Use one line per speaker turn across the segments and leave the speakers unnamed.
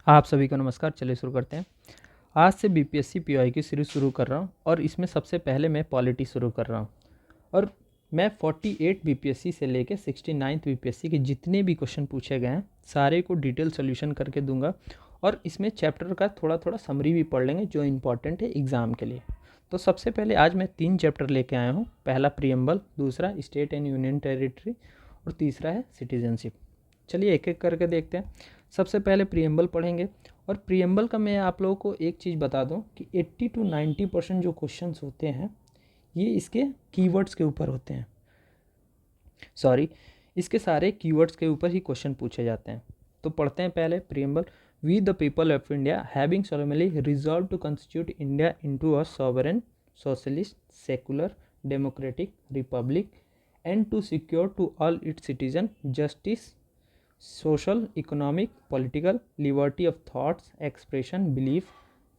आप सभी को नमस्कार। चलिए शुरू करते हैं। आज से बीपीएससी पीवाई की सीरीज शुरू कर रहा हूँ और इसमें सबसे पहले मैं पॉलिटी शुरू कर रहा हूँ। और मैं 48 बीपीएससी से लेकर 69th बीपीएससी के जितने भी क्वेश्चन पूछे गए हैं सारे को डिटेल सोल्यूशन करके दूंगा। और इसमें चैप्टर का थोड़ा थोड़ा समरी भी पढ़ लेंगे जो इम्पॉर्टेंट है एग्ज़ाम के लिए। तो सबसे पहले आज मैं 3 चैप्टर लेके आया हूँ। पहला प्रीएम्बल, दूसरा स्टेट एंड यूनियन टेरिटरी और तीसरा है सिटीजनशिप। चलिए एक एक करके देखते हैं। सबसे पहले प्रीएम्बल पढ़ेंगे। और प्रीएम्बल का मैं आप लोगों को एक चीज़ बता दूं कि 80 to 90% जो क्वेश्चंस होते हैं ये इसके कीवर्ड्स के ऊपर होते हैं। इसके सारे कीवर्ड्स के ऊपर ही क्वेश्चन पूछे जाते हैं। तो पढ़ते हैं पहले preamble. We the people of India having solemnly resolved to constitute India into a sovereign, socialist, secular, democratic republic and to secure to all its citizens justice, social, economic, political, liberty of thoughts, expression, belief,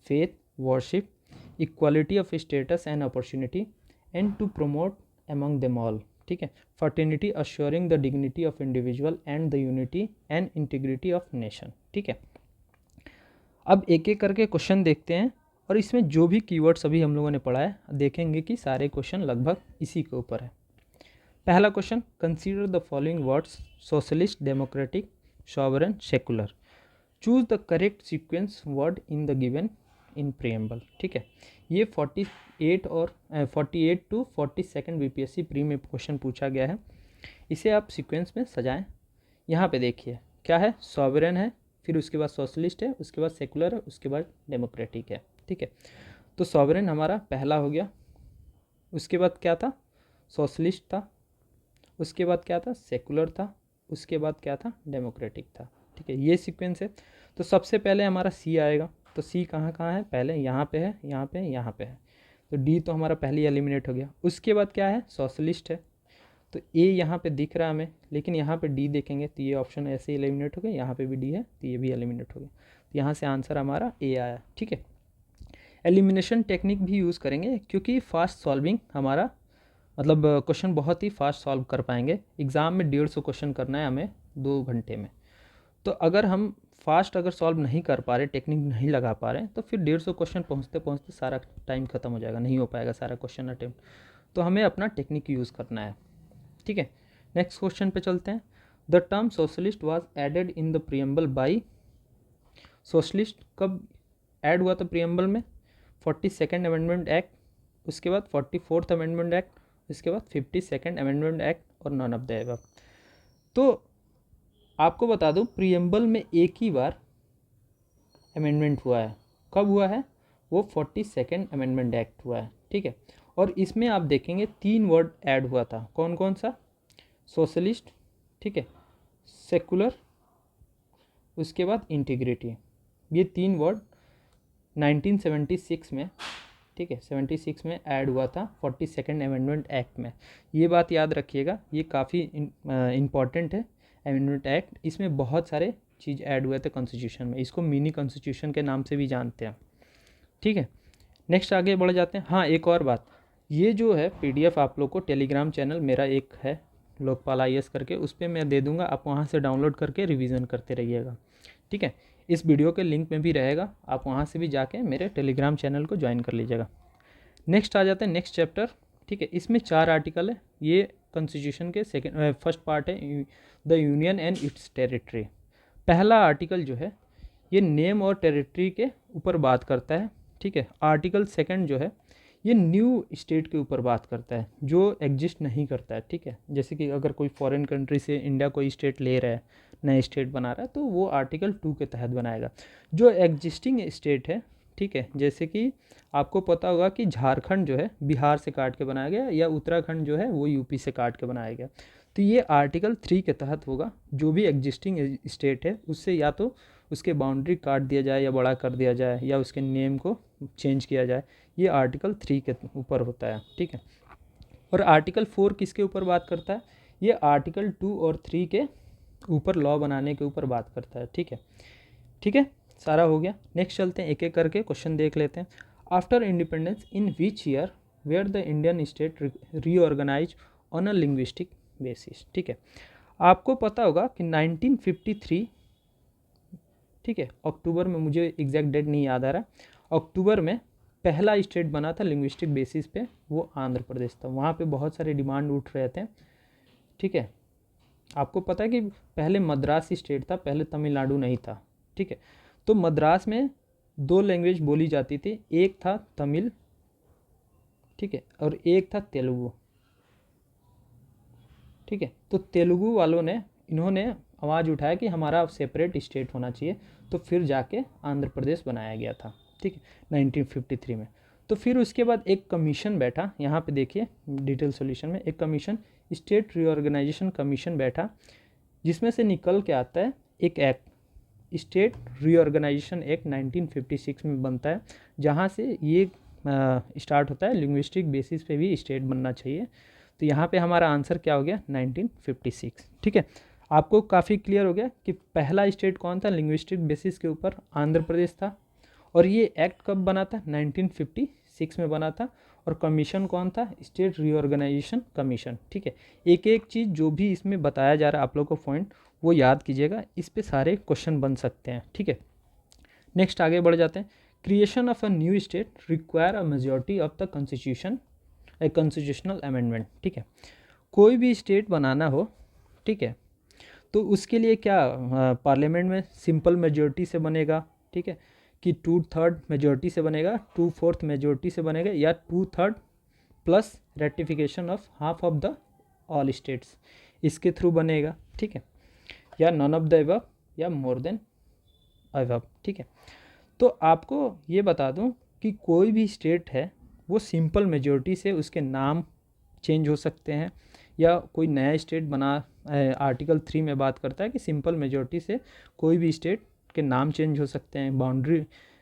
faith, worship, equality of status and opportunity, and to promote among them all. ठीक है, fraternity assuring the dignity of individual and the unity and integrity of nation. ठीक है, अब एक एक करके question देखते हैं और इसमें जो भी कीवर्ड्स अभी हम लोगों ने पढ़ा है देखेंगे कि सारे क्वेश्चन लगभग इसी के ऊपर है। पहला question, consider the following words socialist, democratic, sovereign, secular. Choose the correct sequence word in the given in preamble. ठीक है, ये 48 और 48 to 42 बीपीएससी प्री में क्वेश्चन पूछा गया है। इसे आप सीक्वेंस में सजाएं। यहाँ पे देखिए क्या है, सॉवरेन है, फिर उसके बाद सोशलिस्ट है, उसके बाद सेकुलर है, उसके बाद डेमोक्रेटिक है। ठीक है, तो सॉवरेन हमारा पहला हो गया। उसके बाद क्या था, सोशलिस्ट था। उसके बाद क्या था, सेकुलर था। उसके बाद क्या था, डेमोक्रेटिक था। ठीक है, ये सीक्वेंस है। तो सबसे पहले हमारा सी आएगा। तो सी कहाँ कहाँ है, पहले यहाँ पे है, यहाँ पे, यहाँ पे है। तो डी तो हमारा पहले ही एलिमिनेट हो गया। उसके बाद क्या है, सोशलिस्ट है। तो ए यहाँ पे दिख रहा है हमें, लेकिन यहाँ पे डी देखेंगे तो ये ऑप्शन ऐसे ही एलिमिनेट हो गया। यहाँ पे भी डी है तो ये भी एलिमिनेट हो गया। तो यहाँ से आंसर हमारा ए आया। ठीक है, एलिमिनेशन टेक्निक भी यूज़ करेंगे क्योंकि फास्ट सॉल्विंग हमारा मतलब क्वेश्चन बहुत ही फास्ट सॉल्व कर पाएंगे। एग्ज़ाम में 150 क्वेश्चन करना है हमें 2 घंटे में। तो अगर हम फास्ट अगर सॉल्व नहीं कर पा रहे, टेक्निक नहीं लगा पा रहे, तो फिर 150 क्वेश्चन पहुंचते पहुंचते सारा टाइम खत्म हो जाएगा, नहीं हो पाएगा सारा क्वेश्चन अटेम्प्ट। तो हमें अपना टेक्निक यूज़ करना है। ठीक है, नेक्स्ट क्वेश्चन पे चलते हैं। The term socialist was added in the preamble by. Socialist कब ऐड हुआ था प्रीएम्बल में, 42nd अमेंडमेंट एक्ट, उसके बाद 44th अमेंडमेंट एक्ट, इसके बाद 52nd अमेंडमेंट एक्ट और नॉन ऑफ द एबव। तो आपको बता दूं प्रीएम्बल में एक ही बार अमेंडमेंट हुआ है। कब हुआ है, वो 42nd अमेंडमेंट एक्ट हुआ है। ठीक है, और इसमें आप देखेंगे 3 वर्ड ऐड हुआ था। कौन कौन सा, सोशलिस्ट, ठीक है, सेकुलर, उसके बाद इंटीग्रिटी। ये 3 वर्ड 1976 में, ठीक है, 76 में ऐड हुआ था 42nd अमेंडमेंट एक्ट में। ये बात याद रखिएगा, ये काफ़ी इम्पॉर्टेंट है अमेंडमेंट एक्ट। इसमें बहुत सारे चीज़ ऐड हुए थे कॉन्स्टिट्यूशन में। इसको मिनी कॉन्स्टिट्यूशन के नाम से भी जानते हैं। ठीक है, नेक्स्ट आगे बढ़ जाते हैं। हाँ, एक और बात, ये जो है PDF आप लोग को टेलीग्राम चैनल मेरा एक है लोकपाल IAS करके, उस पर मैं दे दूँगा। आप वहाँ से डाउनलोड करके रिवीजन करते रहिएगा। ठीक है, इस वीडियो के लिंक में भी रहेगा, आप वहाँ से भी जाके मेरे टेलीग्राम चैनल को ज्वाइन कर लीजिएगा। नेक्स्ट आ जाते हैं नेक्स्ट चैप्टर। ठीक है, इसमें 4 आर्टिकल है। ये कॉन्स्टिट्यूशन के फर्स्ट पार्ट है, the union and it's territory. पहला आर्टिकल जो है ये नेम और टेरिटरी के ऊपर बात करता है। ठीक है, आर्टिकल 2 जो है ये न्यू स्टेट के ऊपर बात करता है जो एग्जिस्ट नहीं करता है। ठीक है, जैसे कि अगर कोई फॉरेन कंट्री से इंडिया कोई स्टेट ले रहा है, नया स्टेट बना रहा है, तो वो आर्टिकल 2 के तहत बनाएगा। जो एग्जिस्टिंग स्टेट है, ठीक है, जैसे कि आपको पता होगा कि झारखंड जो है बिहार से काट के बनाया गया, या उत्तराखंड जो है वो यूपी से काट के बनाया गया। तो ये आर्टिकल 3 के तहत होगा। जो भी एग्जिस्टिंग स्टेट है उससे या तो उसके बाउंड्री काट दिया जाए या बड़ा कर दिया जाए या उसके नेम को चेंज किया जाए, ये आर्टिकल 3 के ऊपर होता है। ठीक है, और आर्टिकल 4 किसके ऊपर बात करता है, ये आर्टिकल 2 और 3 के ऊपर लॉ बनाने के ऊपर बात करता है। ठीक है, ठीक है, सारा हो गया। नेक्स्ट चलते हैं, एक एक करके क्वेश्चन देख लेते हैं। After independence in which year were the Indian state reorganize on a linguistic basis. ठीक है, आपको पता होगा कि 1953 ठीक है। अक्टूबर में, मुझे एग्जैक्ट डेट नहीं याद आ रहा, अक्टूबर में पहला स्टेट बना था लिंग्विस्टिक बेसिस पे, वो आंध्र प्रदेश था। वहाँ पे बहुत सारे डिमांड उठ रहे थे, ठीक है। आपको पता है कि पहले मद्रास स्टेट था, पहले तमिलनाडु नहीं था, ठीक है। तो मद्रास में 2 लैंग्वेज बोली जाती थी, एक था तमिल, ठीक है, और एक था तेलुगु, ठीक है। तो तेलुगु वालों ने, इन्होंने आवाज़ उठाया कि हमारा सेपरेट स्टेट होना चाहिए, तो फिर जाके आंध्र प्रदेश बनाया गया था, ठीक है, 1953 में। तो फिर उसके बाद एक कमीशन बैठा, यहाँ पे देखिए डिटेल सॉल्यूशन में एक कमीशन, स्टेट रीऑर्गेनाइजेशन कमीशन बैठा, जिसमें से निकल के आता है एक एक्ट, स्टेट रीऑर्गेनाइजेशन एक्ट 1956 में बनता है, जहाँ से ये स्टार्ट होता है लिंग्विस्टिक बेसिस पे भी स्टेट बनना चाहिए। तो यहाँ पे हमारा आंसर क्या हो गया, 1956, ठीक है। आपको काफ़ी क्लियर हो गया कि पहला स्टेट कौन था लिंग्विस्टिक बेसिस के ऊपर, आंध्र प्रदेश था। और ये एक्ट कब बना था, 1956 में बना था। और कमीशन कौन था, स्टेट रीऑर्गेनाइजेशन कमीशन, ठीक है। एक एक चीज़ जो भी इसमें बताया जा रहा है आप लोग को पॉइंट, वो याद कीजिएगा, इस पे सारे क्वेश्चन बन सकते हैं, ठीक है। नेक्स्ट आगे बढ़ जाते हैं। Creation of a new state require a majority of the constitution, a constitutional amendment, ठीक है। कोई भी स्टेट बनाना हो, ठीक है, तो उसके लिए क्या पार्लियामेंट में सिंपल मेजॉरिटी से बनेगा, ठीक है, कि 2/3 मेजॉरिटी से बनेगा, 2/4 मेजॉरिटी से बनेगा, या 2/3 plus ratification of half of the all states, इसके थ्रू बनेगा, ठीक है, या नॉन ऑफ द अबव, या मोर देन अबव, ठीक है। तो आपको ये बता दूं कि कोई भी स्टेट है वो सिंपल मेजॉरिटी से उसके नाम चेंज हो सकते हैं, या कोई नया स्टेट बना, आर्टिकल 3 में बात करता है कि सिंपल मेजॉरिटी से कोई भी स्टेट के नाम चेंज हो सकते हैं, बाउंड्री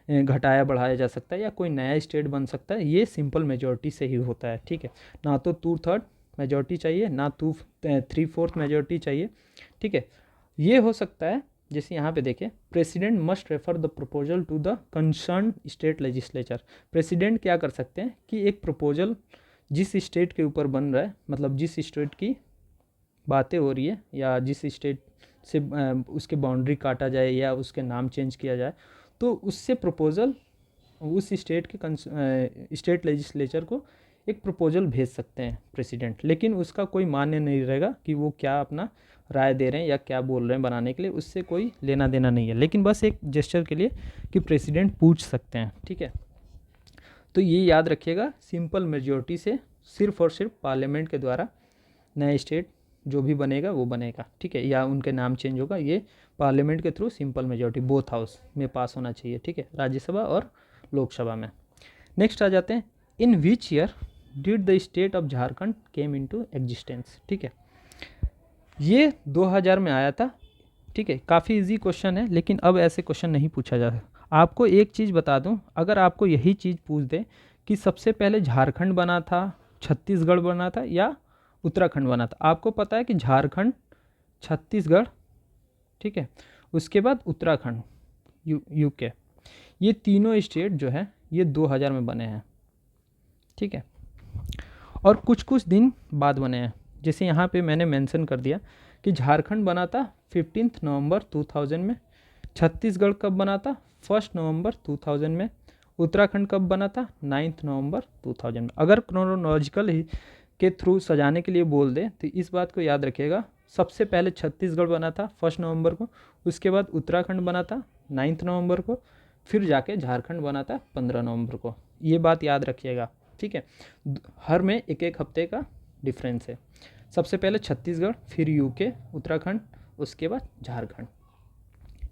घटाया बढ़ाया जा सकता है, या कोई नया स्टेट बन सकता है, ये सिंपल मेजॉरिटी से ही होता है, ठीक है। ना तो 2/3 मेजॉरिटी चाहिए, ना 3/4 मेजॉरिटी चाहिए, ठीक है। ये हो सकता है, जैसे यहाँ पे देखिए, president must refer the proposal to the concern state legislature. President क्या कर सकते हैं कि एक प्रपोजल जिस स्टेट के ऊपर बन रहा है, मतलब जिस स्टेट की बातें हो रही है, या जिस स्टेट से उसके बाउंड्री काटा जाए या उसके नाम चेंज किया जाए, तो उससे प्रपोजल उस स्टेट के स्टेट लेजिस्लेचर को एक प्रपोजल भेज सकते हैं प्रेसिडेंट, लेकिन उसका कोई मान्य नहीं रहेगा कि वो क्या अपना राय दे रहे हैं या क्या बोल रहे हैं बनाने के लिए, उससे कोई लेना देना नहीं है, लेकिन बस एक जेस्चर के लिए कि प्रेसिडेंट पूछ सकते हैं, ठीक है। तो ये याद रखिएगा, सिंपल मेजॉरिटी से सिर्फ और सिर्फ पार्लियामेंट के द्वारा नया स्टेट जो भी बनेगा वो बनेगा, ठीक है, या उनके नाम चेंज होगा, ये पार्लियामेंट के through simple majority both house में पास होना चाहिए, ठीक है, राज्यसभा और लोकसभा में। नेक्स्ट आ जाते हैं, in which year did the state of Jharkhand came into existence, ठीक है। ये 2000 में आया था, ठीक है। काफ़ी इजी क्वेश्चन है, लेकिन अब ऐसे क्वेश्चन नहीं पूछा जाता। आपको एक चीज़ बता दूं, अगर आपको यही चीज़ पूछ दे कि सबसे पहले झारखंड बना था, छत्तीसगढ़ बना था, या उत्तराखंड बना था, आपको पता है कि झारखंड, छत्तीसगढ़, ठीक है, उसके बाद उत्तराखंड, यूके, ये तीनों स्टेट जो है ये 2000 में बने हैं, ठीक है, और कुछ कुछ दिन बाद बने हैं। जैसे यहाँ पे मैंने मेंशन कर दिया कि झारखंड बना था 15 नवंबर 2000 में, छत्तीसगढ़ कब बना था 1 नवंबर 2000 में, उत्तराखंड कब बना था 9 नवंबर 2000 में। अगर क्रोनोलॉजिकल ही के थ्रू सजाने के लिए बोल दे तो इस बात को याद रखिएगा, सबसे पहले छत्तीसगढ़ बना था 1 नवंबर को, उसके बाद उत्तराखंड बना था 9 नवंबर को, फिर जाके झारखंड बना था 15 नवंबर को। ये बात याद रखिएगा, ठीक है। हर में एक एक हफ्ते का डिफरेंस है। सबसे पहले छत्तीसगढ़, फिर यूके, उत्तराखंड, उसके बाद झारखंड,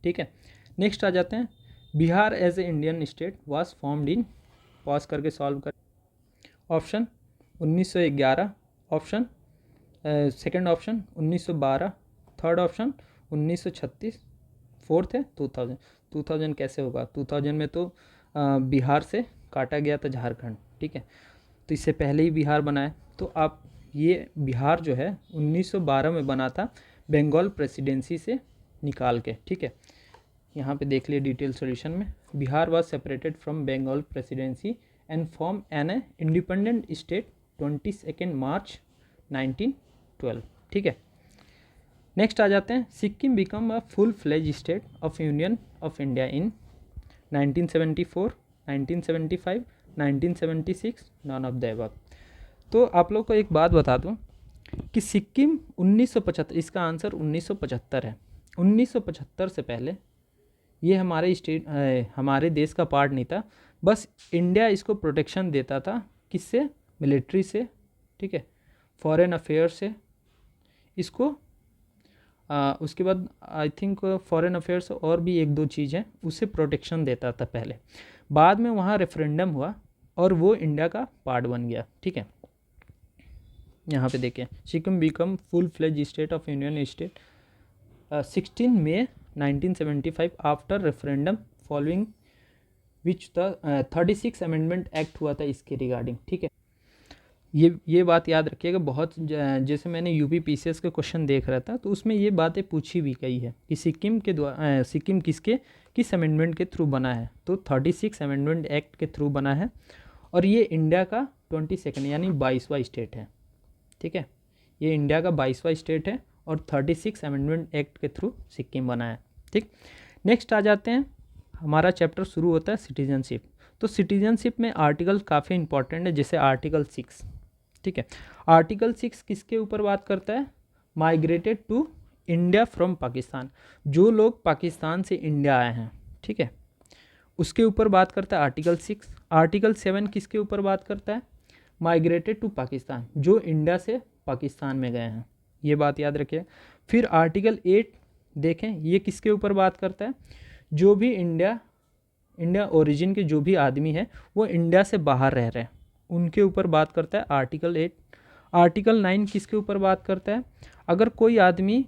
ठीक है। नेक्स्ट आ जाते हैं, Bihar as a Indian state was formed in, pause करके सॉल्व कर। Option 1911, option second option 1912, third option 1936, fourth है 2000। 2000 कैसे होगा, 2000 में तो बिहार से काटा गया था झारखंड, ठीक है, तो इससे पहले ही बिहार बना है। तो आप ये बिहार जो है 1912 में बना था बंगाल प्रेसिडेंसी से निकाल के, ठीक है। यहाँ पे देख लिए डिटेल सॉल्यूशन में, Bihar was separated from Bengal presidency and form an independent state 22 March 1912, ठीक है। नेक्स्ट आ जाते हैं, Sikkim become a full fledge state of union of India in 1974, 1975, 1976, none of the above. तो आप लोग को एक बात बता दूं कि सिक्किम 1975, इसका आंसर 1975 है। 1975 से पहले ये हमारे स्टेट हमारे देश का पार्ट नहीं था, बस इंडिया इसको प्रोटेक्शन देता था। किससे? मिलिट्री से, ठीक है, फॉरेन अफेयर्स से इसको। उसके बाद आई थिंक फॉरेन अफेयर्स और भी एक दो चीज़ हैं, उससे प्रोटेक्शन देता था पहले। बाद में वहाँ रेफरेंडम हुआ और वो इंडिया का पार्ट बन गया, ठीक है। यहाँ पे देखें, Sikkim become full fledge state of union state 16 May 1975 after referendum following which the 36 amendment act हुआ था इसके रिगार्डिंग, ठीक है। ये बात याद रखिएगा। बहुत जैसे मैंने यूपी पीसीएस के क्वेश्चन देख रहा था तो उसमें ये बातें पूछी भी गई है कि सिक्किम किस अमेंडमेंट के थ्रू बना है। तो 36 अमेंडमेंट एक्ट के थ्रू बना है और ये इंडिया का 22वां यानी 22वां स्टेट है, ठीक है। ये इंडिया का 22वां स्टेट है और 36 अमेंडमेंट एक्ट के थ्रू सिक्किम बना है, ठीक। नेक्स्ट आ जाते हैं, हमारा चैप्टर शुरू होता है सिटीजनशिप। तो सिटीजनशिप में आर्टिकल काफ़ी इंपॉर्टेंट है, जैसे आर्टिकल 6, ठीक है। आर्टिकल 6 किसके ऊपर बात करता है? Migrated to India from Pakistan, जो लोग पाकिस्तान से इंडिया आए हैं, ठीक है, उसके ऊपर बात करता है आर्टिकल 6। आर्टिकल 7 किसके ऊपर बात करता है? माइग्रेटेड टू पाकिस्तान, जो इंडिया से पाकिस्तान में गए हैं, ये बात याद रखिए। फिर आर्टिकल 8 देखें, ये किसके ऊपर बात करता है? जो भी इंडिया ओरिजिन के जो भी आदमी है वो इंडिया से बाहर रह रहे हैं, उनके ऊपर बात करता है आर्टिकल 8। आर्टिकल 9 किसके ऊपर बात करता है? अगर कोई आदमी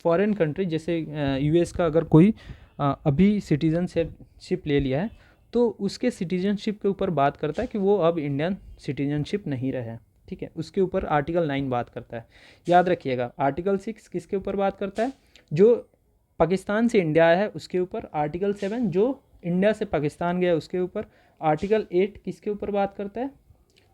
फॉरेन कंट्री जैसे यूएस का अगर कोई अभी सिटीजनशिप ले लिया है तो उसके सिटीजनशिप के ऊपर बात करता है कि वो अब इंडियन सिटीजनशिप नहीं रहे, ठीक है, उसके ऊपर आर्टिकल 9 बात करता है। याद रखिएगा, आर्टिकल 6 किसके ऊपर बात करता है? जो पाकिस्तान से इंडिया आया है उसके ऊपर। आर्टिकल 7 जो इंडिया से पाकिस्तान गया उसके ऊपर। आर्टिकल 8 किसके ऊपर बात करता है?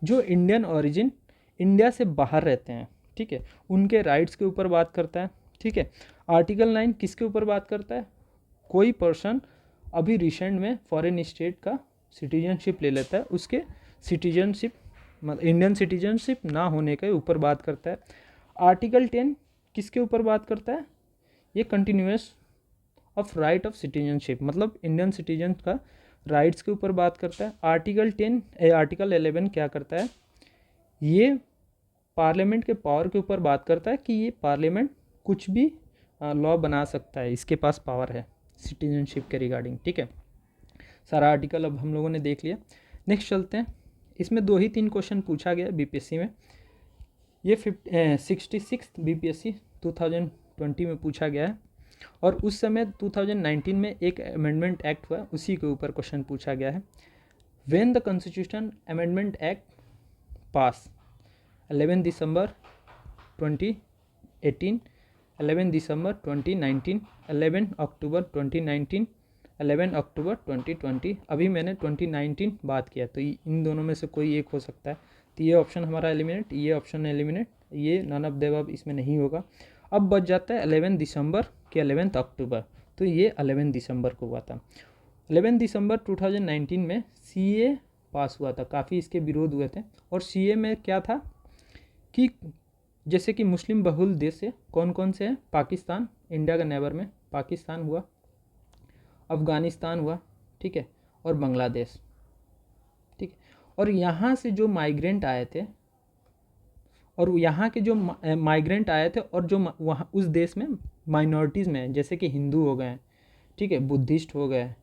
जो इंडियन ओरिजिन इंडिया से बाहर रहते हैं, ठीक है, उनके राइट्स के ऊपर बात करता है, ठीक है। आर्टिकल 9 किसके ऊपर बात करता है? कोई पर्सन अभी रिसेंट में फॉरेन स्टेट का सिटीजनशिप ले लेता है, उसके सिटीजनशिप मतलब इंडियन सिटीजनशिप ना होने के ऊपर बात करता है। आर्टिकल 10 किसके ऊपर बात करता है? ये continuous of right of citizenship, मतलब इंडियन सिटीजन का राइट्स के ऊपर बात करता है। आर्टिकल 11 क्या करता है? ये पार्लियामेंट के पावर के ऊपर बात करता है कि ये पार्लियामेंट कुछ भी लॉ बना सकता है, इसके पास पावर है सिटीजनशिप के रिगार्डिंग, ठीक है। सारा आर्टिकल अब हम लोगों ने देख लिया। नेक्स्ट चलते हैं, इसमें 2 ही 3 क्वेश्चन पूछा गया बीपीएससी में। ये 66 बीपीएससी 2020 में पूछा गया है और उस समय 2019 में एक अमेंडमेंट एक्ट हुआ, उसी के ऊपर क्वेश्चन पूछा गया है। When the constitution amendment act पास 11 दिसंबर 2018, 11 दिसंबर 2019, 11 अक्टूबर 2019, 11 अक्टूबर 2020। अभी मैंने 2019 बात किया तो इन दोनों में से कोई एक हो सकता है, तो ये ऑप्शन हमारा एलिमिनेट, ये ऑप्शन एलिमिनेट, ये नन ऑफ द अबव इसमें नहीं होगा। अब बच जाता है 11 दिसंबर के 11 अक्टूबर, तो ये 11 दिसंबर को हुआ था। 11 दिसंबर 2019 में सीए पास हुआ था, काफ़ी इसके विरोध हुए थे। और सीए में क्या था कि जैसे कि मुस्लिम बहुल देश से कौन कौन से हैं? पाकिस्तान, इंडिया का नेबर में पाकिस्तान हुआ, अफ़गानिस्तान हुआ, ठीक है, और बांग्लादेश, ठीक है। और यहाँ से जो माइग्रेंट आए थे और यहाँ के जो माइग्रेंट आए थे और जो वहाँ उस देश में माइनॉरिटीज़ में जैसे कि हिंदू हो गए, ठीक है, बुद्धिस्ट हो गए,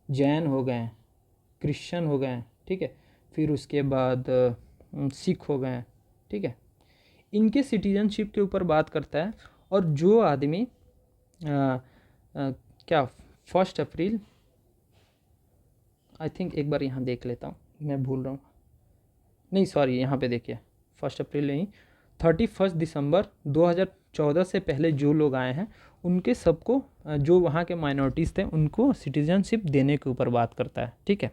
जैन हो गए, क्रिश्चियन हो गए, ठीक है, फिर उसके बाद सिख हो गए, ठीक है, इनके सिटीजनशिप के ऊपर बात करता है। और जो आदमी क्या 1 अप्रैल आई थिंक, एक बार यहाँ देख लेता हूँ, मैं भूल रहा हूँ, नहीं सॉरी, यहाँ पे देखिए 1 अप्रैल नहीं, 31 दिसंबर 2014 से पहले जो लोग आए हैं उनके सबको, जो वहाँ के माइनॉरिटीज़ थे उनको सिटीजनशिप देने के ऊपर बात करता है, ठीक है।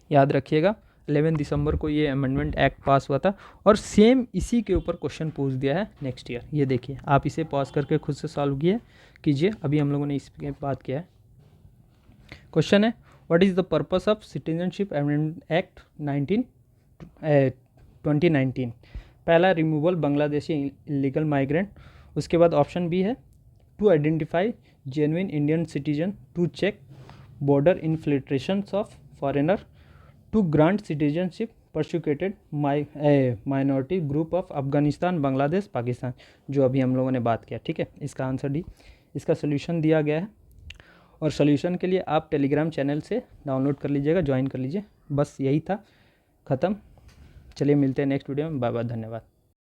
याद रखिएगा 11 दिसंबर को ये अमेंडमेंट एक्ट पास हुआ था और सेम इसी के ऊपर क्वेश्चन पूछ दिया है नेक्स्ट ईयर। ये देखिए, आप इसे पॉज करके खुद से सॉल्व कीजिए। अभी हम लोगों ने इस पर बात किया है। क्वेश्चन है, what is the purpose of citizenship amendment act 2019। पहला, रिमूवल बांग्लादेशी इलीगल माइग्रेंट। उसके बाद ऑप्शन बी है, to identify genuine Indian citizen, to check border infiltrations of foreigner, to grant citizenship persecuted minority group of Afghanistan, Bangladesh, Pakistan, जो अभी हम लोगों ने बात किया। ठीक है, इसका आंसर डी। इसका सोल्यूशन दिया गया है, और सोल्यूशन के लिए आप टेलीग्राम चैनल से डाउनलोड कर लीजिएगा, ज्वाइन कर लीजिए। बस यही था, ख़त्म। चलिए मिलते हैं नेक्स्ट वीडियो में। बाय बाय, धन्यवाद।